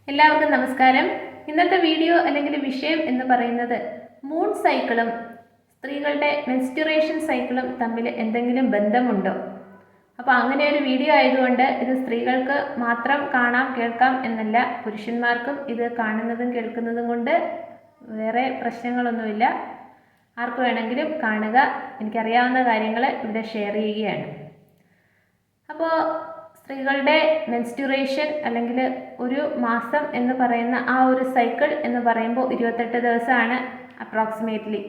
എല്ലാവർക്കും നമസ്കാരം. ഇന്നത്തെ വീഡിയോ അല്ലെങ്കിൽ വിഷയം എന്ന് പറയുന്നത് മൂൺ സൈക്കിളും സ്ത്രീകളുടെ മെൻസ്റ്റുറേഷൻ സൈക്കിളും തമ്മിൽ എന്തെങ്കിലും ബന്ധമുണ്ടോ? അപ്പോൾ അങ്ങനെ ഒരു വീഡിയോ ആയതുകൊണ്ട് ഇത് സ്ത്രീകൾക്ക് മാത്രം കാണാം കേൾക്കാം എന്നല്ല, പുരുഷന്മാർക്കും ഇത് കാണുന്നതും കേൾക്കുന്നതും കൊണ്ട് വേറെ പ്രശ്നങ്ങളൊന്നുമില്ല. ആർക്ക് വേണമെങ്കിലും കാണുക. എനിക്കറിയാവുന്ന കാര്യങ്ങൾ ഇവിടെ ഷെയർ ചെയ്യുകയാണ്. അപ്പോൾ സ്ത്രീകളുടെ മെൻസ്റ്റുറേഷൻ അല്ലെങ്കിൽ ഒരു മാസം എന്ന് പറയുന്ന ആ ഒരു സൈക്കിൾ എന്ന് പറയുമ്പോൾ 28 ദിവസമാണ് അപ്രോക്സിമേറ്റ്ലി.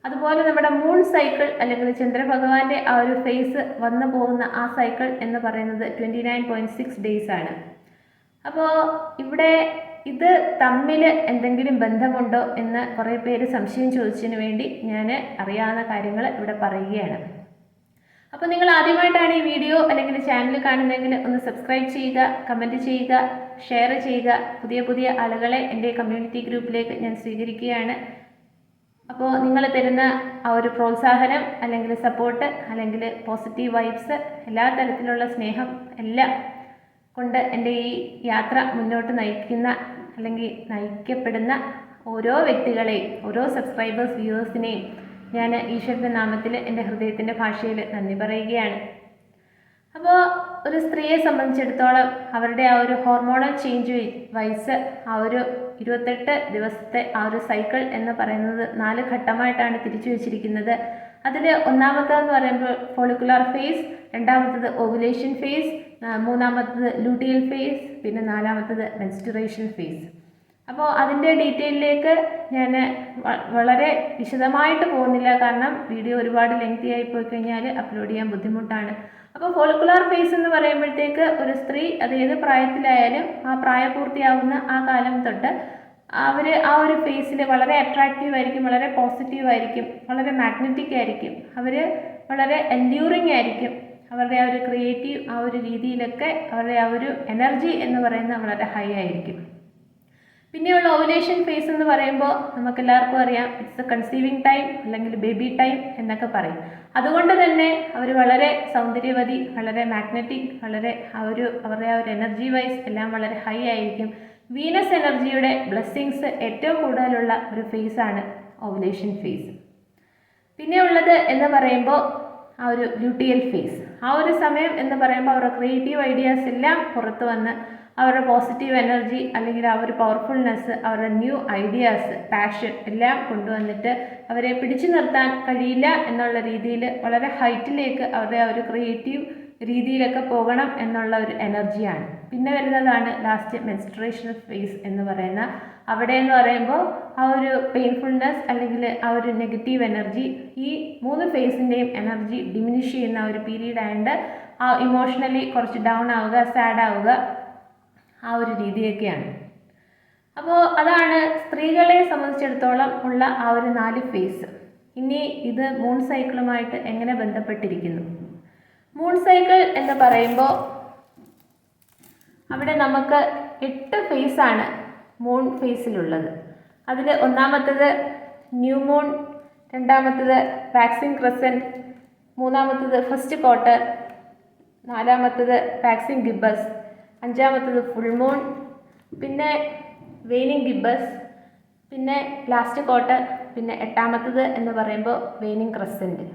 അതുപോലെ നമ്മുടെ മൂൺ സൈക്കിൾ അല്ലെങ്കിൽ ചന്ദ്രഭഗവാന്റെ ആ ഒരു ഫേസ് വന്നു പോകുന്ന ആ സൈക്കിൾ എന്ന് പറയുന്നത് 29.6 ഡേയ്സ് ആണ്. അപ്പോൾ ഇവിടെ ഇത് തമ്മിൽ എന്തെങ്കിലും ബന്ധമുണ്ടോ എന്ന് കുറേ പേര് സംശയം ചോദിച്ചതിന് വേണ്ടി ഞാൻ അറിയാവുന്ന കാര്യങ്ങൾ ഇവിടെ പറയുകയാണ്. അപ്പോൾ നിങ്ങൾ ആദ്യമായിട്ടാണ് ഈ വീഡിയോ അല്ലെങ്കിൽ ചാനൽ കാണുന്നതെങ്കിൽ ഒന്ന് സബ്സ്ക്രൈബ് ചെയ്യുക, കമൻറ്റ് ചെയ്യുക, ഷെയർ ചെയ്യുക. പുതിയ പുതിയ ആളുകളെ എൻ്റെ കമ്മ്യൂണിറ്റി ഗ്രൂപ്പിലേക്ക് ഞാൻ സ്വീകരിക്കുകയാണ്. അപ്പോൾ നിങ്ങൾ തരുന്ന ആ ഒരു പ്രോത്സാഹനം അല്ലെങ്കിൽ സപ്പോർട്ട് അല്ലെങ്കിൽ പോസിറ്റീവ് വൈബ്സ്, എല്ലാ തരത്തിലുള്ള സ്നേഹം എല്ലാം കൊണ്ട് എൻ്റെ ഈ യാത്ര മുന്നോട്ട് നയിക്കുന്ന അല്ലെങ്കിൽ നയിക്കപ്പെടുന്ന ഓരോ വ്യക്തികളെയും, ഓരോ സബ്സ്ക്രൈബേഴ്സ്, വ്യൂവേഴ്സിനെയും ഞാൻ ഈശ്വരൻ്റെ നാമത്തിൽ എൻ്റെ ഹൃദയത്തിൻ്റെ ഭാഷയിൽ നന്ദി പറയുകയാണ്. അപ്പോൾ ഒരു സ്ത്രീയെ സംബന്ധിച്ചിടത്തോളം അവരുടെ ആ ഒരു ഹോർമോണൽ ചേഞ്ച് വൈസ് ആ ഒരു 28 ദിവസത്തെ ആ ഒരു സൈക്കിൾ എന്ന് പറയുന്നത് 4 ഘട്ടമായിട്ടാണ് തിരിച്ചു വച്ചിരിക്കുന്നത്. അതിൽ ഒന്നാമത്തേതെന്ന് പറയുമ്പോൾ ഫോളിക്കുലാർ ഫേസ്, രണ്ടാമത്തത് ഓവുലേഷൻ ഫേസ്, മൂന്നാമത്തത് ലൂട്ടിയൽ ഫേസ്, പിന്നെ നാലാമത്തത് മെൻസ്റ്റുറേഷൻ ഫേസ്. അപ്പോൾ അതിൻ്റെ ഡീറ്റെയിലേക്ക് ഞാൻ വളരെ വിശദമായിട്ട് പോകുന്നില്ല, കാരണം വീഡിയോ ഒരുപാട് ലെങ്തി ആയി പോയി കഴിഞ്ഞാൽ അപ്ലോഡ് ചെയ്യാൻ ബുദ്ധിമുട്ടാണ്. അപ്പോൾ ഫോളിക്കുലാർ ഫേസ് എന്ന് പറയുമ്പോഴത്തേക്ക് ഒരു സ്ത്രീ അത് ഏത് പ്രായത്തിലായാലും ആ പ്രായപൂർത്തിയാവുന്ന ആ കാലം തൊട്ട് അവർ ആ ഒരു ഫേസിൽ വളരെ അട്രാക്റ്റീവ് ആയിരിക്കും, വളരെ പോസിറ്റീവ് ആയിരിക്കും, വളരെ മാഗ്നറ്റിക് ആയിരിക്കും, അവർ വളരെ എൻഡ്യൂറിങ് ആയിരിക്കും. അവരുടെ ആ ഒരു ക്രിയേറ്റീവ് ആ ഒരു രീതിയിലൊക്കെ അവരുടെ ആ ഒരു എനർജി എന്ന് പറയുന്നത് വളരെ ഹൈ ആയിരിക്കും. പിന്നെയുള്ള ഓവുലേഷൻ ഫേസ് എന്ന് പറയുമ്പോൾ നമുക്കെല്ലാവർക്കും അറിയാം, ഇറ്റ്സ് എ കൺസീവിങ് ടൈം അല്ലെങ്കിൽ ബേബി ടൈം എന്നൊക്കെ പറയും. അതുകൊണ്ട് തന്നെ അവർ വളരെ സൗന്ദര്യവതി, വളരെ മാഗ്നറ്റിക്, വളരെ അവരുടെ ആ ഒരു എനർജി വൈസ് എല്ലാം വളരെ ഹൈ ആയിരിക്കും. വീനസ് എനർജിയുടെ ബ്ലെസ്സിങ്സ് ഏറ്റവും കൂടുതലുള്ള ഒരു ഫേസാണ് ഓവുലേഷൻ ഫേസ്. പിന്നെ ഉള്ളത് എന്ന് പറയുമ്പോൾ ആ ഒരു ലൂട്ടിയൽ ഫേസ്. ആ ഒരു സമയം എന്ന് പറയുമ്പോൾ അവരുടെ ക്രിയേറ്റീവ് ഐഡിയാസ് എല്ലാം പുറത്തു വന്ന് അവരുടെ പോസിറ്റീവ് എനർജി അല്ലെങ്കിൽ ആ ഒരു പവർഫുൾനെസ്, അവരുടെ ന്യൂ ഐഡിയാസ്, പാഷൻ എല്ലാം കൊണ്ടുവന്നിട്ട് അവരെ പിടിച്ചു നിർത്താൻ കഴിയില്ല എന്നുള്ള രീതിയിൽ വളരെ ഹൈറ്റിലേക്ക് അവരുടെ ആ ഒരു ക്രിയേറ്റീവ് രീതിയിലൊക്കെ പോകണം എന്നുള്ള ഒരു എനർജിയാണ്. പിന്നെ വരുന്നതാണ് ലാസ്റ്റ് മെൻസ്ട്രേഷൻ ഫേസ് എന്ന് പറയുന്ന. അവിടെ എന്ന് പറയുമ്പോൾ ആ ഒരു പെയിൻഫുൾനെസ് അല്ലെങ്കിൽ ആ ഒരു നെഗറ്റീവ് എനർജി, ഈ 3 ഫേസിൻ്റെയും എനർജി ഡിമിനിഷ് ചെയ്യുന്ന ഒരു പീരീഡ് ആയതുകൊണ്ട് ആ ഇമോഷണലി കുറച്ച് ഡൗൺ ആവുക, സാഡ് ആവുക, ആ ഒരു രീതിയൊക്കെയാണ്. അപ്പോൾ അതാണ് സ്ത്രീകളെ സംബന്ധിച്ചിടത്തോളം ഉള്ള ആ ഒരു 4 ഫേസ്. ഇനി ഇത് മൂൺ സൈക്കിളുമായിട്ട് എങ്ങനെ ബന്ധപ്പെട്ടിരിക്കുന്നു? മൂൺ സൈക്കിൾ എന്ന് പറയുമ്പോൾ അവിടെ നമുക്ക് 8 ഫേസാണ് മൂൺ ഫേസിലുള്ളത്. അതിൽ ഒന്നാമത്തത് ന്യൂ മൂൺ, രണ്ടാമത്തത് വാക്സിംഗ് ക്രസൻറ്റ്, മൂന്നാമത്തത് ഫസ്റ്റ് ക്വാർട്ടർ, നാലാമത്തത് വാക്സിംഗ് ഗിബസ്, അഞ്ചാമത്തത് ഫുൾ മൂൺ, പിന്നെ വെയിനിങ് ഗിബസ്, പിന്നെ ലാസ്റ്റ് ക്വാർട്ടർ, പിന്നെ എട്ടാമത്തത് എന്ന് പറയുമ്പോൾ വെയിനിങ് ക്രസൻറ്റ്.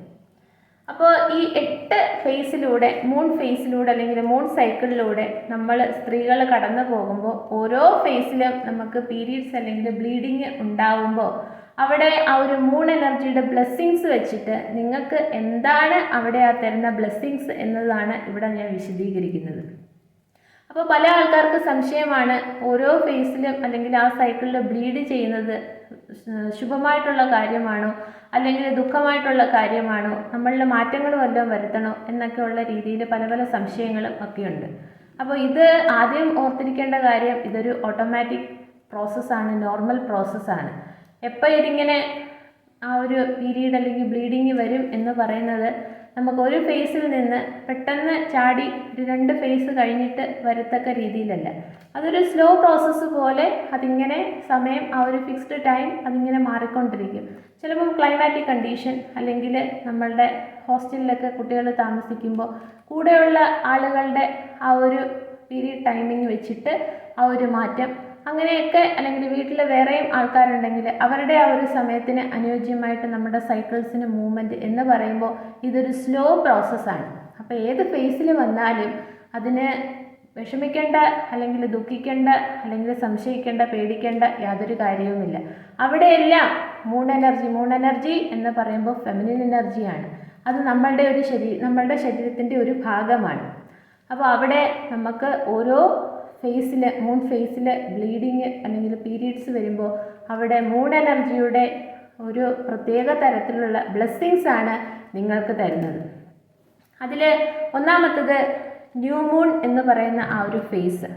അപ്പോൾ ഈ 8 ഫേസിലൂടെ, മൂൺ ഫേസിലൂടെ അല്ലെങ്കിൽ മൂൺ സൈക്കിളിലൂടെ നമ്മൾ സ്ത്രീകൾ കടന്നു പോകുമ്പോൾ ഓരോ ഫേസിലും നമുക്ക് പീരീഡ്സ് അല്ലെങ്കിൽ ബ്ലീഡിങ് ഉണ്ടാവുമ്പോൾ അവിടെ ആ ഒരു മൂൺ എനർജിയുടെ ബ്ലെസ്സിങ്സ് വെച്ചിട്ട് നിങ്ങൾക്ക് എന്താണ് അവിടെ ആ തരുന്ന ബ്ലെസ്സിങ്സ് എന്നതാണ് ഇവിടെ ഞാൻ വിശദീകരിക്കുന്നത്. അപ്പോൾ പല ആൾക്കാർക്ക് സംശയമാണ്, ഓരോ ഫേസിലും അല്ലെങ്കിൽ ആ സൈക്കിളിൽ ബ്ലീഡ് ചെയ്യുന്നത് ശുഭമായിട്ടുള്ള കാര്യമാണോ അല്ലെങ്കിൽ ദുഃഖമായിട്ടുള്ള കാര്യമാണോ, നമ്മളിൽ മാറ്റങ്ങൾ വല്ലതും വരുത്തണോ എന്നൊക്കെയുള്ള രീതിയിൽ പല പല സംശയങ്ങളും ഒക്കെയുണ്ട്. അപ്പോൾ ഇത് ആദ്യം ഓർത്തിരിക്കേണ്ട കാര്യം, ഇതൊരു ഓട്ടോമാറ്റിക് പ്രോസസ്സാണ്, നോർമൽ പ്രോസസ്സാണ്. എപ്പോൾ ഇതിങ്ങനെ ആ ഒരു പീരീഡ് അല്ലെങ്കിൽ ബ്ലീഡിങ് വരും എന്ന് പറയുന്നത് നമുക്ക് ഒരു ഫേസിൽ നിന്ന് പെട്ടെന്ന് ചാടി ഒരു 2 ഫേസ് കഴിഞ്ഞിട്ട് വരത്തക്ക രീതിയിലല്ല. അതൊരു സ്ലോ പ്രോസസ്സ് പോലെ അതിങ്ങനെ സമയം, ആ ഒരു ഫിക്സ്ഡ് ടൈം അതിങ്ങനെ മാറിക്കൊണ്ടിരിക്കും. ചിലപ്പം ക്ലൈമാറ്റിക് കണ്ടീഷൻ അല്ലെങ്കിൽ നമ്മളുടെ ഹോസ്റ്റലിലൊക്കെ കുട്ടികൾ താമസിക്കുമ്പോൾ കൂടെയുള്ള ആളുകളുടെ ആ ഒരു പീരീഡ് ടൈമിങ് വെച്ചിട്ട് ആ ഒരു മാറ്റം അങ്ങനെയൊക്കെ, അല്ലെങ്കിൽ വീട്ടിൽ വേറെയും ആൾക്കാരുണ്ടെങ്കിൽ അവരുടെ ആ ഒരു സമയത്തിന് അനുയോജ്യമായിട്ട് നമ്മുടെ സൈക്കിൾസിന് മൂവ്മെൻറ്റ് എന്ന് പറയുമ്പോൾ ഇതൊരു സ്ലോ പ്രോസസ്സാണ്. അപ്പോൾ ഏത് ഫേസിൽ വന്നാലും അതിന് വിഷമിക്കേണ്ട, അല്ലെങ്കിൽ ദുഃഖിക്കേണ്ട, അല്ലെങ്കിൽ സംശയിക്കേണ്ട, പേടിക്കേണ്ട യാതൊരു കാര്യവുമില്ല. അവിടെയെല്ലാം മൂൺ എനർജി എന്ന് പറയുമ്പോൾ ഫെമിനിൻ എനർജിയാണ്. അത് നമ്മളുടെ ശരീരത്തിൻ്റെ ഒരു ഭാഗമാണ്. അപ്പോൾ അവിടെ നമുക്ക് ഓരോ മൂൺ ഫേസിൽ ബ്ലീഡിങ് അല്ലെങ്കിൽ പീരീഡ്സ് വരുമ്പോൾ അവിടെ മൂൺ എനർജിയുടെ ഒരു പ്രത്യേക തരത്തിലുള്ള ബ്ലെസ്സിങ്സ് ആണ് നിങ്ങൾക്ക് തരുന്നത്. അതിൽ ഒന്നാമത്തത് ന്യൂ മൂൺ എന്ന് പറയുന്ന ആ ഒരു ഫേസ്.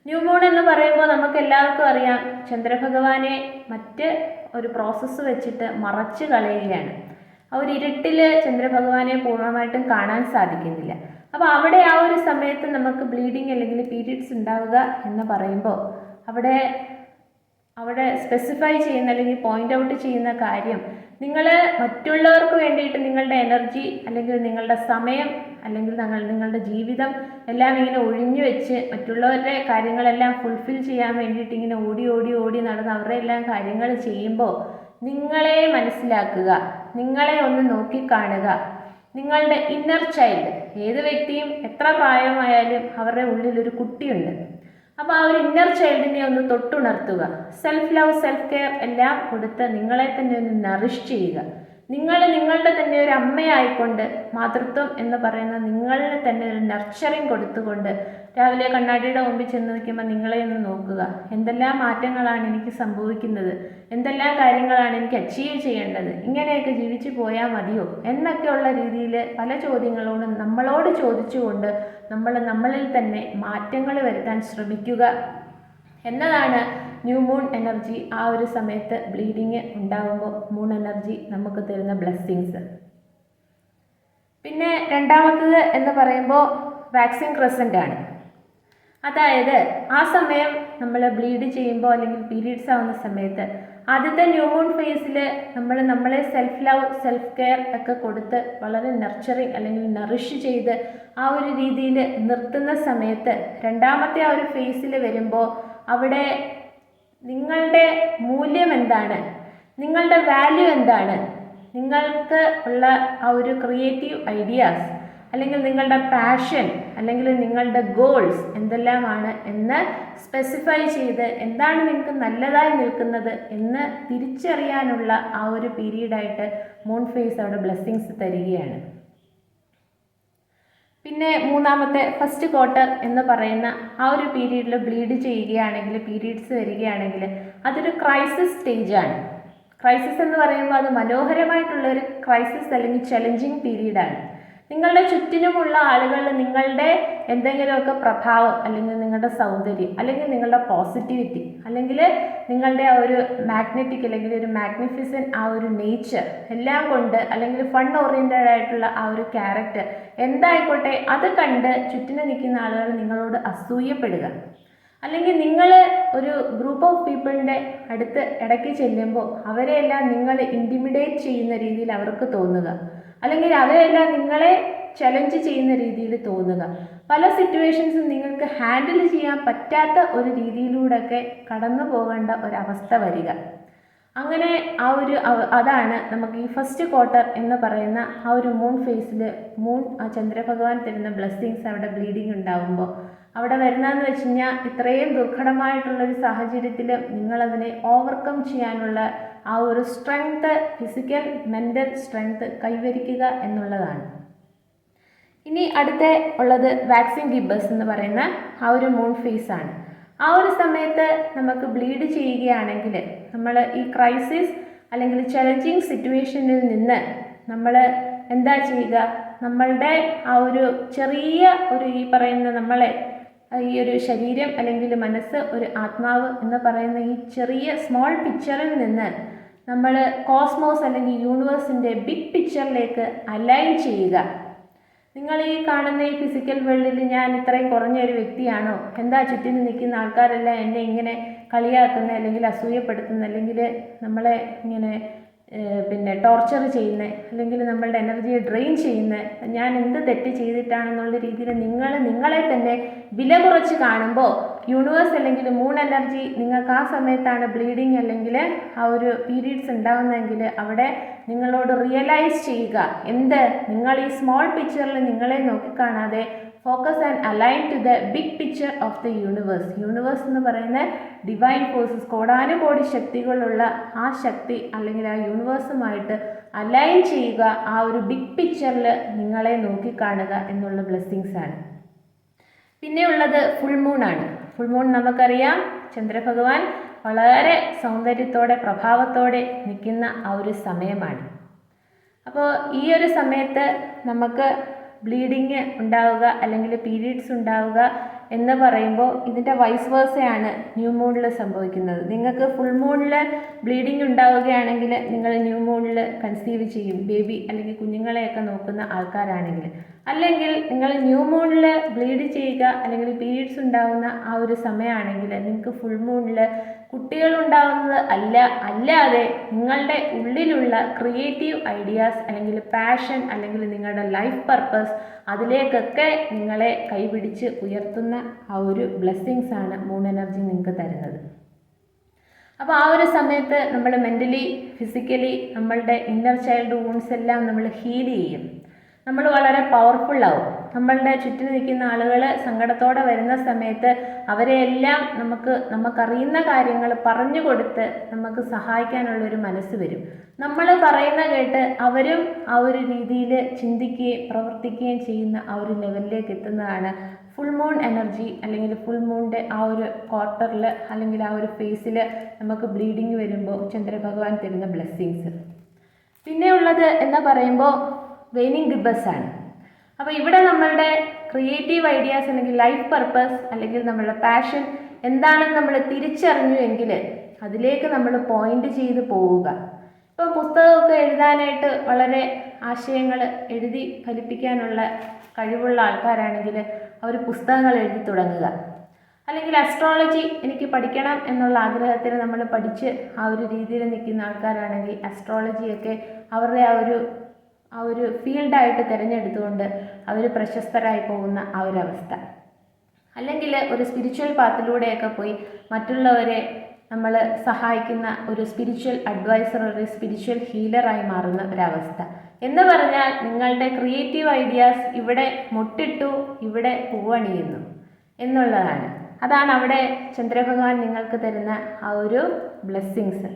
ന്യൂ മൂൺ എന്ന് പറയുമ്പോൾ നമുക്ക് എല്ലാവർക്കും അറിയാം, ചന്ദ്രഭഗവാനെ മറ്റ് ഒരു പ്രോസസ്സ് വെച്ചിട്ട് മറച്ചു കളയുകയാണ്. ആ ഒരു ഇരുട്ടിൽ ചന്ദ്രഭഗവാനെ പൂർണ്ണമായിട്ടും കാണാൻ സാധിക്കുന്നില്ല. അപ്പോൾ അവിടെ ആ ഒരു സമയത്ത് നമുക്ക് ബ്ലീഡിങ് അല്ലെങ്കിൽ പീരീഡ്സ് ഉണ്ടാവുക എന്ന് പറയുമ്പോൾ അവിടെ സ്പെസിഫൈ ചെയ്യുന്ന അല്ലെങ്കിൽ പോയിൻ്റ് ഔട്ട് ചെയ്യുന്ന കാര്യം, നിങ്ങൾ മറ്റുള്ളവർക്ക് വേണ്ടിയിട്ട് നിങ്ങളുടെ എനർജി അല്ലെങ്കിൽ നിങ്ങളുടെ സമയം അല്ലെങ്കിൽ നിങ്ങളുടെ ജീവിതം എല്ലാം ഇങ്ങനെ ഒഴിഞ്ഞു വെച്ച് മറ്റുള്ളവരുടെ കാര്യങ്ങളെല്ലാം ഫുൾഫിൽ ചെയ്യാൻ വേണ്ടിയിട്ട് ഇങ്ങനെ ഓടി നടന്ന് അവരുടെ എല്ലാം കാര്യങ്ങൾ ചെയ്യുമ്പോൾ നിങ്ങളെ മനസ്സിലാക്കുക, നിങ്ങളെ ഒന്ന് നോക്കിക്കാണുക. നിങ്ങളുടെ ഇന്നർ ചൈൽഡ്, ഏത് വ്യക്തിയും എത്ര പ്രായമായാലും അവരുടെ ഉള്ളിലൊരു കുട്ടിയുണ്ട്. അപ്പോൾ ആ ഒരു ഇന്നർ ചൈൽഡിനെ ഒന്ന് തൊട്ടുണർത്തുക. സെൽഫ് ലവ്, സെൽഫ് കെയർ എല്ലാം കൊടുത്ത് നിങ്ങളെ തന്നെ ഒന്ന് നറിഷ് ചെയ്യുക. നിങ്ങളുടെ തന്നെ ഒരു അമ്മയായിക്കൊണ്ട്, മാതൃത്വം എന്ന് പറയുന്ന നിങ്ങളിൽ തന്നെ ഒരു നർച്ചറിങ് കൊടുത്തുകൊണ്ട് രാവിലെ കണ്ണാടിയുടെ മുമ്പിൽ ചെന്ന് നിൽക്കുമ്പോൾ നിങ്ങളെ ഒന്ന് നോക്കുക. എന്തെല്ലാം മാറ്റങ്ങളാണ് എനിക്ക് സംഭവിക്കുന്നത്, എന്തെല്ലാം കാര്യങ്ങളാണ് എനിക്ക് അച്ചീവ് ചെയ്യേണ്ടത്, ഇങ്ങനെയൊക്കെ ജീവിച്ചു പോയാൽ മതിയോ എന്നൊക്കെയുള്ള രീതിയിൽ പല ചോദ്യങ്ങളോടും നമ്മളോട് ചോദിച്ചുകൊണ്ട് നമ്മളിൽ തന്നെ മാറ്റങ്ങൾ വരുത്താൻ ശ്രമിക്കുക എന്നതാണ് ന്യൂ മൂൺ എനർജി. ആ ഒരു സമയത്ത് ബ്ലീഡിങ് ഉണ്ടാകുമ്പോൾ മൂൺ എനർജി നമുക്ക് തരുന്ന ബ്ലെസ്സിങ്സ്. പിന്നെ രണ്ടാമത്തത് എന്ന് പറയുമ്പോൾ വാക്സിൻ ക്രസൻ്റ് ആണ്. അതായത് ആ സമയം നമ്മൾ ബ്ലീഡ് ചെയ്യുമ്പോൾ അല്ലെങ്കിൽ പീരീഡ്സ് ആവുന്ന സമയത്ത് ആദ്യത്തെ ന്യൂ മൂൺ ഫേസിൽ നമ്മളെ സെൽഫ് ലവ്, സെൽഫ് കെയർ ഒക്കെ കൊടുത്ത് വളരെ നർച്ചറിങ് അല്ലെങ്കിൽ നറിഷ് ചെയ്ത് ആ ഒരു രീതിയിൽ നിർത്തുന്ന സമയത്ത് രണ്ടാമത്തെ ആ ഒരു ഫേസിൽ വരുമ്പോൾ അവിടെ നിങ്ങളുടെ മൂല്യം എന്താണ്, നിങ്ങളുടെ വാല്യൂ എന്താണ്, നിങ്ങൾക്ക് ഉള്ള ആ ഒരു ക്രിയേറ്റീവ് ഐഡിയാസ് അല്ലെങ്കിൽ നിങ്ങളുടെ പാഷൻ അല്ലെങ്കിൽ നിങ്ങളുടെ ഗോൾസ് എന്തെല്ലാമാണ് എന്ന് സ്പെസിഫൈ ചെയ്ത് എന്താണ് നിങ്ങൾക്ക് നല്ലതായി നിൽക്കുന്നത് എന്ന് തിരിച്ചറിയാനുള്ള ആ ഒരു പീരീഡായിട്ട് മൂൺ ഫേസ് അവിടെ ബ്ലെസ്സിങ്സ് തരികയാണ്. പിന്നെ മൂന്നാമത്തെ ഫസ്റ്റ് ക്വാർട്ടർ എന്ന് പറയുന്ന ആ ഒരു പീരീഡിൽ ബ്ലീഡ് ചെയ്യുകയാണെങ്കിൽ, പീരീഡ്സ് വരികയാണെങ്കിൽ അതൊരു ക്രൈസിസ് സ്റ്റേജാണ്. ക്രൈസിസ് എന്ന് പറയുമ്പോൾ അത് മനോഹരമായിട്ടുള്ളൊരു ക്രൈസിസ് അല്ലെങ്കിൽ ചലഞ്ചിങ് പീരീഡാണ്. നിങ്ങളുടെ ചുറ്റിനുമുള്ള ആളുകൾ നിങ്ങളുടെ എന്തെങ്കിലുമൊക്കെ പ്രഭാവം അല്ലെങ്കിൽ നിങ്ങളുടെ സൗന്ദര്യം അല്ലെങ്കിൽ നിങ്ങളുടെ പോസിറ്റിവിറ്റി അല്ലെങ്കിൽ നിങ്ങളുടെ ആ ഒരു മാഗ്നറ്റിക് അല്ലെങ്കിൽ ഒരു മാഗ്നിഫിസൻ ആ ഒരു നേച്ചർ എല്ലാം കൊണ്ട് അല്ലെങ്കിൽ ഫൺ ഓറിയൻറ്റഡ് ആയിട്ടുള്ള ആ ഒരു ക്യാരക്ടർ എന്തായിക്കോട്ടെ അത് കണ്ട് ചുറ്റിന് നിൽക്കുന്ന ആളുകൾ നിങ്ങളോട് അസൂയപ്പെടുക. അല്ലെങ്കിൽ നിങ്ങൾ ഒരു ഗ്രൂപ്പ് ഓഫ് പീപ്പിളിൻ്റെ അടുത്ത് ഇടയ്ക്ക് ചെല്ലുമ്പോൾ അവരെയെല്ലാം നിങ്ങൾ ഇൻറ്റിമിഡേറ്റ് ചെയ്യുന്ന രീതിയിൽ അവർക്ക് തോന്നുക, അല്ലെങ്കിൽ അവരെല്ലാം നിങ്ങളെ ചലഞ്ച് ചെയ്യുന്ന രീതിയിൽ തോന്നുക. പല സിറ്റുവേഷൻസും നിങ്ങൾക്ക് ഹാൻഡിൽ ചെയ്യാൻ പറ്റാത്ത ഒരു രീതിയിലൂടെയൊക്കെ കടന്നു പോകേണ്ട ഒരവസ്ഥ വരിക. അങ്ങനെ അതാണ് നമുക്ക് ഈ ഫസ്റ്റ് ക്വാർട്ടർ എന്ന് പറയുന്ന ആ ഒരു മൂൺ ഫേസിൽ ആ ചന്ദ്രഭഗവാൻ തരുന്ന ബ്ലെസ്സിങ്സ്. അവിടെ ബ്ലീഡിങ് ഉണ്ടാകുമ്പോൾ അവിടെ വരുന്നതെന്ന് വെച്ച് കഴിഞ്ഞാൽ ഇത്രയും ദുർഘടമായിട്ടുള്ളൊരു സാഹചര്യത്തിൽ നിങ്ങളതിനെ ഓവർകം ചെയ്യാനുള്ള ആ ഒരു സ്ട്രെങ്ത്, ഫിസിക്കൽ മെൻ്റൽ സ്ട്രെങ്ത് കൈവരിക്കുക എന്നുള്ളതാണ്. ഇനി അടുത്ത ഉള്ളത് വാക്സിൻ ഗിബേഴ്സ് എന്ന് പറയുന്ന ആ ഒരു മൂൺ ഫേസ് ആണ്. ആ ഒരു സമയത്ത് നമുക്ക് ബ്ലീഡ് ചെയ്യുകയാണെങ്കിൽ നമ്മൾ ഈ ക്രൈസിസ് അല്ലെങ്കിൽ ചലഞ്ചിങ് സിറ്റുവേഷനിൽ നിന്ന് നമ്മൾ എന്താ ചെയ്യുക, നമ്മളുടെ ആ ഒരു ചെറിയ ഈ പറയുന്ന നമ്മളെ ഈ ഒരു ശരീരം അല്ലെങ്കിൽ മനസ്സ്, ഒരു ആത്മാവ് എന്ന് പറയുന്ന ഈ ചെറിയ സ്മോൾ പിക്ചറിൽ നിന്ന് നമ്മൾ കോസ്മോസ് അല്ലെങ്കിൽ യൂണിവേഴ്സിൻ്റെ ബിഗ് പിക്ചറിലേക്ക് അലൈൻ ചെയ്യുക. നിങ്ങൾ ഈ കാണുന്ന ഈ ഫിസിക്കൽ വേൾഡിൽ ഞാൻ ഇത്രയും കുറഞ്ഞ ഒരു വ്യക്തിയാണോ, എന്താ ചുറ്റിന് നിൽക്കുന്ന ആൾക്കാരെല്ലാം എന്നെ ഇങ്ങനെ കളിയാക്കുന്ന അല്ലെങ്കിൽ അസൂയപ്പെടുത്തുന്ന അല്ലെങ്കിൽ നമ്മളെ ഇങ്ങനെ ടോർച്ചർ ചെയ്യുന്ന അല്ലെങ്കിൽ നമ്മളുടെ എനർജിയെ ഡ്രെയിൻ ചെയ്യുന്ന, ഞാൻ എന്ത് തെറ്റ് ചെയ്തിട്ടാണെന്നുള്ള രീതിയിൽ നിങ്ങളെ തന്നെ വില കുറച്ച് കാണുമ്പോൾ യൂണിവേഴ്സ് അല്ലെങ്കിൽ മൂൺ എനർജി നിങ്ങൾക്ക് ആ സമയത്താണ് ബ്ലീഡിങ് അല്ലെങ്കിൽ ആ ഒരു പീരീഡ്സ് ഉണ്ടാകുന്നതെങ്കിൽ അവിടെ നിങ്ങളോട് റിയലൈസ് ചെയ്യുക, എന്ത് നിങ്ങൾ ഈ സ്മോൾ പിക്ചറിൽ നിങ്ങളെ നോക്കിക്കാണാതെ focus and align to the big picture of the universe. Universe എന്ന് പറയുന്ന ഡിവൈൻ ഫോഴ്സസ്, കോടാനുകോടി ശക്തികളുള്ള ആ ശക്തി അല്ലെങ്കിൽ ആ യൂണിവേഴ്സുമായിട്ട് അലൈൻ ചെയ്യുക, ആ ഒരു ബിഗ് പിക്ചറിൽ നിങ്ങളെ നോക്കിക്കാണുക എന്നുള്ള ബ്ലെസ്സിങ്സ് ആണ്. പിന്നെ ഉള്ളത് ഫുൾ മൂൺ ആണ്. ഫുൾ മൂൺ നമുക്കറിയാം ചന്ദ്രഭഗവാൻ വളരെ സൗന്ദര്യത്തോടെ പ്രഭാവത്തോടെ നിൽക്കുന്ന ആ ഒരു സമയമാണ്. അപ്പോൾ ഈ ഒരു സമയത്ത് നമുക്ക് ബ്ലീഡിങ് ഉണ്ടാവുക അല്ലെങ്കിൽ പീരീഡ്സ് ഉണ്ടാവുക എന്ന് പറയുമ്പോൾ ഇതിൻ്റെ വൈസ് വേഴ്സയാണ് ന്യൂ മൂണിൽ സംഭവിക്കുന്നത്. നിങ്ങൾക്ക് ഫുൾ മൂണിൽ ബ്ലീഡിങ് ഉണ്ടാവുകയാണെങ്കിൽ നിങ്ങൾ ന്യൂ മൂണിൽ കൺസീവ് ചെയ്യും, ബേബി അല്ലെങ്കിൽ കുഞ്ഞുങ്ങളെയൊക്കെ നോക്കുന്ന ആൾക്കാരാണെങ്കിൽ. അല്ലെങ്കിൽ നിങ്ങൾ ന്യൂ മൂണിൽ ബ്ലീഡ് ചെയ്യുക അല്ലെങ്കിൽ പീരീഡ്സ് ഉണ്ടാവുന്ന ആ ഒരു സമയമാണെങ്കിൽ നിങ്ങൾക്ക് ഫുൾ മൂണിൽ കുട്ടികളുണ്ടാവുന്നത് അല്ലാതെ നിങ്ങളുടെ ഉള്ളിലുള്ള ക്രിയേറ്റീവ് ഐഡിയാസ് അല്ലെങ്കിൽ പാഷൻ അല്ലെങ്കിൽ നിങ്ങളുടെ ലൈഫ് പർപ്പസ് അതിലേക്കൊക്കെ നിങ്ങളെ കൈപിടിച്ച് ഉയർത്തുന്ന ആ ഒരു ബ്ലെസ്സിങ്സ് ആണ് മൂൺ എനർജി നിങ്ങൾക്ക് തരുന്നത്. അപ്പോൾ ആ ഒരു സമയത്ത് നമ്മൾ മെൻ്റലി ഫിസിക്കലി നമ്മളുടെ ഇന്നർ ചൈൽഡ് വൂൺസ് എല്ലാം നമ്മൾ ഹീൽ ചെയ്യും. നമ്മൾ വളരെ പവർഫുള്ളാവും. നമ്മളുടെ ചുറ്റിന് നിൽക്കുന്ന ആളുകൾ സങ്കടത്തോടെ വരുന്ന സമയത്ത് അവരെയെല്ലാം നമുക്കറിയുന്ന കാര്യങ്ങൾ പറഞ്ഞു കൊടുത്ത് നമുക്ക് സഹായിക്കാനുള്ളൊരു മനസ്സ് വരും. നമ്മൾ പറയുന്ന കേട്ട് അവരും ആ ഒരു രീതിയിൽ ചിന്തിക്കുകയും പ്രവർത്തിക്കുകയും ചെയ്യുന്ന ആ ഒരു ലെവലിലേക്ക് എത്തുന്നതാണ് ഫുൾ മൂൺ എനർജി അല്ലെങ്കിൽ ഫുൾ മൂണിൻ്റെ ആ ഒരു ക്വാർട്ടറിൽ അല്ലെങ്കിൽ ആ ഒരു ഫേസിൽ നമുക്ക് ബ്ലീഡിങ് വരുമ്പോൾ ചന്ദ്രഭഗവാൻ തരുന്ന ബ്ലെസ്സിങ്സ്. പിന്നെ ഉള്ളത് എന്താ പറയുമ്പോൾ വെയിനിങ് ഗിബസ് ആണ്. അപ്പോൾ ഇവിടെ നമ്മളുടെ ക്രിയേറ്റീവ് ഐഡിയാസ് അല്ലെങ്കിൽ ലൈഫ് പർപ്പസ് അല്ലെങ്കിൽ നമ്മളുടെ പാഷൻ എന്താണെന്ന് നമ്മൾ തിരിച്ചറിഞ്ഞു എങ്കിൽ അതിലേക്ക് നമ്മൾ പോയിന്റ് ചെയ്ത് പോവുക. ഇപ്പോൾ പുസ്തകമൊക്കെ എഴുതാനായിട്ട് വളരെ ആശയങ്ങൾ എഴുതി ഫലിപ്പിക്കാനുള്ള കഴിവുള്ള ആൾക്കാരാണെങ്കിൽ അവർ പുസ്തകങ്ങൾ എഴുതി തുടങ്ങുക. അല്ലെങ്കിൽ അസ്ട്രോളജി എനിക്ക് പഠിക്കണം എന്നുള്ള ആഗ്രഹത്തിന് നമ്മൾ പഠിച്ച് ആ ഒരു രീതിയിൽ നിൽക്കുന്ന ആൾക്കാരാണെങ്കിൽ അസ്ട്രോളജിയൊക്കെ അവരുടെ ആ ഒരു ഫീൽഡായിട്ട് തിരഞ്ഞെടുത്തുകൊണ്ട് അവർ പ്രശസ്തരായി പോകുന്ന ആ ഒരു അവസ്ഥ. അല്ലെങ്കിൽ ഒരു സ്പിരിച്വൽ പാത്തിലൂടെയൊക്കെ പോയി മറ്റുള്ളവരെ നമ്മൾ സഹായിക്കുന്ന ഒരു സ്പിരിച്വൽ അഡ്വൈസർ, ഒരു സ്പിരിച്വൽ ഹീലറായി മാറുന്ന ഒരവസ്ഥ. എന്ന് പറഞ്ഞാൽ നിങ്ങളുടെ ക്രിയേറ്റീവ് ഐഡിയാസ് ഇവിടെ മുട്ടിട്ടു, ഇവിടെ പൂവണിയുന്നു എന്നുള്ളതാണ്. അതാണ് അവിടെ ചന്ദ്രഭഗവാൻ നിങ്ങൾക്ക് തരുന്ന ആ ഒരു ബ്ലെസ്സിങ്സ്.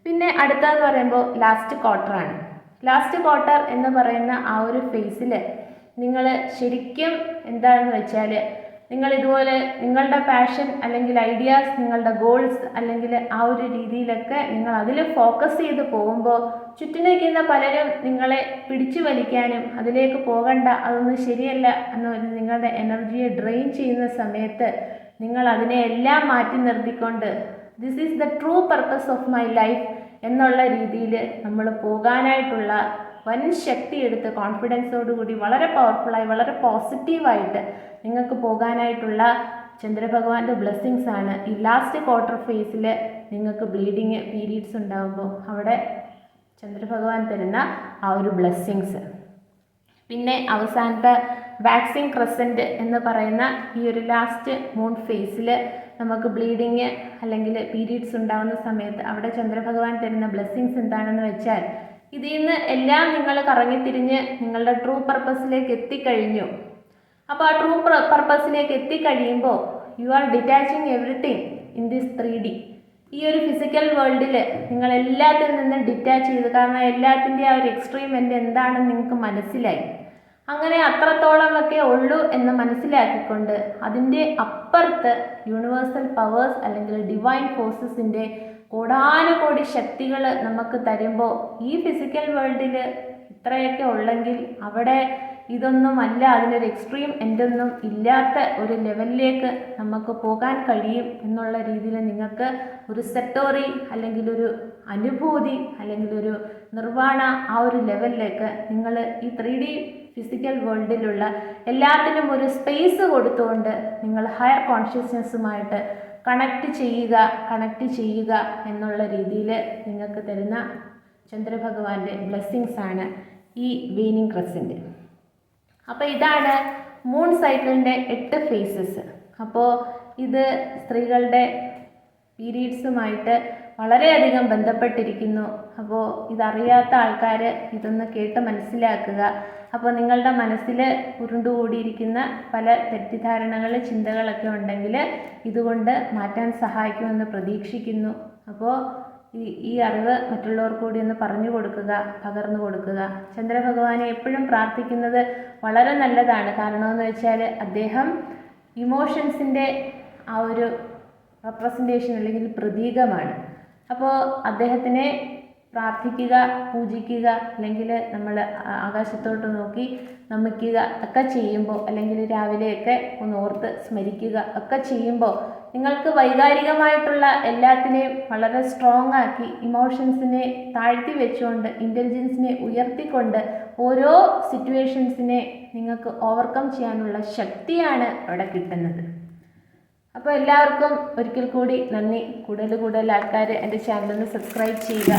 പിന്നെ അടുത്തതെന്ന് പറയുമ്പോൾ ലാസ്റ്റ് ക്വാർട്ടറാണ്. ലാസ്റ്റ് ക്വാർട്ടർ എന്ന് പറയുന്ന ആ ഒരു ഫേസിൽ നിങ്ങൾ ശരിക്കും എന്താണെന്ന് വെച്ചാൽ നിങ്ങൾ ഇതുപോലെ നിങ്ങളുടെ പാഷൻ അല്ലെങ്കിൽ ഐഡിയാസ്, നിങ്ങളുടെ ഗോൾസ് അല്ലെങ്കിൽ ആ ഒരു രീതിയിലൊക്കെ നിങ്ങൾ അതിൽ ഫോക്കസ് ചെയ്ത് പോകുമ്പോൾ ചുറ്റും നിൽക്കുന്ന പലരും നിങ്ങളെ പിടിച്ചു വലിക്കാനും അതിലേക്ക് പോകണ്ട, അതൊന്നും ശരിയല്ല എന്ന് പറഞ്ഞ് നിങ്ങളുടെ എനർജിയെ ഡ്രെയിൻ ചെയ്യുന്ന സമയത്ത് നിങ്ങൾ അതിനെ എല്ലാം മാറ്റി നിർത്തിക്കൊണ്ട് this is the true purpose of my life എന്നുള്ള രീതിയിൽ നമ്മൾ പോകാനായിട്ടുള്ള വൻ ശക്തി എടുത്ത് കോൺഫിഡൻസോടുകൂടി വളരെ പവർഫുള്ളായി വളരെ പോസിറ്റീവായിട്ട് നിങ്ങൾക്ക് പോകാനായിട്ടുള്ള ചന്ദ്രഭഗവാന്റെ ബ്ലെസ്സിങ്സ് ആണ് ഈ ലാസ്റ്റ് ക്വാർട്ടർ ഫേസിൽ നിങ്ങൾക്ക് ബ്ലീഡിങ് പീരീഡ്സ് ഉണ്ടാകുമ്പോൾ അവിടെ ചന്ദ്രഭഗവാൻ തരുന്ന ആ ഒരു ബ്ലെസ്സിങ്സ്. പിന്നെ അവസാനത്തെ വാക്സിംഗ് ക്രസൻറ്റ് എന്ന് പറയുന്ന ഈ ഒരു ലാസ്റ്റ് മൂൺ ഫേസിൽ നമുക്ക് ബ്ലീഡിങ് അല്ലെങ്കിൽ പീരീഡ്സ് ഉണ്ടാകുന്ന സമയത്ത് അവിടെ ചന്ദ്രഭഗവാൻ തരുന്ന ബ്ലെസ്സിങ്സ് എന്താണെന്ന് വെച്ചാൽ ഇതിൽ നിന്ന് എല്ലാം നിങ്ങൾ കറങ്ങിത്തിരിഞ്ഞ് നിങ്ങളുടെ ട്രൂ പർപ്പസിലേക്ക് എത്തിക്കഴിഞ്ഞു. അപ്പോൾ ആ ട്രൂ പർപ്പസിലേക്ക് എത്തിക്കഴിയുമ്പോൾ you are detaching everything in this 3D. ഈ ഒരു ഫിസിക്കൽ വേൾഡിൽ നിങ്ങൾ എല്ലാത്തിൽ നിന്നും ഡിറ്റാച്ച് ചെയ്തു. കാരണം എല്ലാത്തിൻ്റെ ആ ഒരു എക്സ്ട്രീം എൻ്റെ എന്താണെന്ന് നിങ്ങൾക്ക് മനസ്സിലായി. അങ്ങനെ അത്രത്തോളമൊക്കെ ഉള്ളൂ എന്ന് മനസ്സിലാക്കിക്കൊണ്ട് അതിൻ്റെ അപ്പുറത്ത് യൂണിവേഴ്സൽ പവേഴ്സ് അല്ലെങ്കിൽ ഡിവൈൻ ഫോഴ്സസിൻ്റെ കോടാനുകോടി ശക്തികൾ നമുക്ക് തരുമ്പോൾ ഈ ഫിസിക്കൽ വേൾഡിൽ ഇത്രയൊക്കെ ഉള്ളെങ്കിൽ അവിടെ ഇതൊന്നുമല്ല, അതിനൊരു എക്സ്ട്രീം എൻഡൊന്നും ഇല്ലാത്ത ഒരു ലെവലിലേക്ക് നമുക്ക് പോകാൻ കഴിയും എന്നുള്ള രീതിയിൽ നിങ്ങൾക്ക് ഒരു സെറ്റോറി അല്ലെങ്കിൽ ഒരു അനുഭൂതി അല്ലെങ്കിൽ ഒരു നിർവ്വാണ ആ ഒരു ലെവലിലേക്ക് നിങ്ങൾ ഈ 3D ഫിസിക്കൽ വേൾഡിലുള്ള എല്ലാത്തിനും ഒരു സ്പേസ് കൊടുത്തുകൊണ്ട് നിങ്ങൾ ഹയർ കോൺഷ്യസ്നെസ്സുമായിട്ട് കണക്റ്റ് ചെയ്യുക എന്നുള്ള രീതിയിൽ നിങ്ങൾക്ക് തരുന്ന ചന്ദ്രഭഗവാന്റെ ബ്ലെസ്സിങ്സ് ആണ് ഈ വെയിനിങ് ക്രസൻറ്റ്. അപ്പോൾ ഇതാണ് മൂൺ സൈക്കിളിൻ്റെ 8 ഫേസസ്. അപ്പോൾ ഇത് സ്ത്രീകളുടെ പീരീഡ്സുമായിട്ട് വളരെയധികം ബന്ധപ്പെട്ടിരിക്കുന്നു. അപ്പോൾ ഇതറിയാത്ത ആൾക്കാർ ഇതൊന്ന് കേട്ട് മനസ്സിലാക്കുക. അപ്പോൾ നിങ്ങളുടെ മനസ്സിൽ ഉരുണ്ടുകൂടിയിരിക്കുന്ന പല തെറ്റിദ്ധാരണകൾ, ചിന്തകളൊക്കെ ഉണ്ടെങ്കിൽ ഇതുകൊണ്ട് മാറ്റാൻ സഹായിക്കുമെന്ന് പ്രതീക്ഷിക്കുന്നു. അപ്പോൾ ഈ അറിവ് മറ്റുള്ളവർക്ക് കൂടി ഒന്ന് പറഞ്ഞു കൊടുക്കുക, പകർന്നു കൊടുക്കുക. ചന്ദ്രഭഗവാനെ എപ്പോഴും പ്രാർത്ഥിക്കുന്നത് വളരെ നല്ലതാണ്. കാരണമെന്ന് വെച്ചാൽ അദ്ദേഹം ഇമോഷൻസിൻ്റെ ആ ഒരു റെപ്രസെൻറ്റേഷൻ അല്ലെങ്കിൽ പ്രതീകമാണ്. അപ്പോൾ അദ്ദേഹത്തിനെ പ്രാർത്ഥിക്കുക, പൂജിക്കുക, അല്ലെങ്കിൽ നമ്മൾ ആകാശത്തോട്ട് നോക്കി നമിക്കുക ഒക്കെ ചെയ്യുമ്പോൾ, അല്ലെങ്കിൽ രാവിലെയൊക്കെ ഒന്ന് ഓർത്ത് സ്മരിക്കുക ഒക്കെ ചെയ്യുമ്പോൾ നിങ്ങൾക്ക് വൈകാരികമായിട്ടുള്ള എല്ലാത്തിനെയും വളരെ സ്ട്രോങ് ആക്കി, ഇമോഷൻസിനെ താഴ്ത്തി വെച്ചുകൊണ്ട്, ഇൻ്റലിജൻസിനെ ഉയർത്തിക്കൊണ്ട് ഓരോ സിറ്റുവേഷൻസിനെ നിങ്ങൾക്ക് ഓവർകം ചെയ്യാനുള്ള ശക്തിയാണ് അവിടെ കിട്ടുന്നത്. അപ്പോൾ എല്ലാവർക്കും ഒരിക്കൽ കൂടി നന്ദി. കൂടുതൽ ആൾക്കാർ എൻ്റെ ചാനലൊന്ന് സബ്സ്ക്രൈബ് ചെയ്യുക.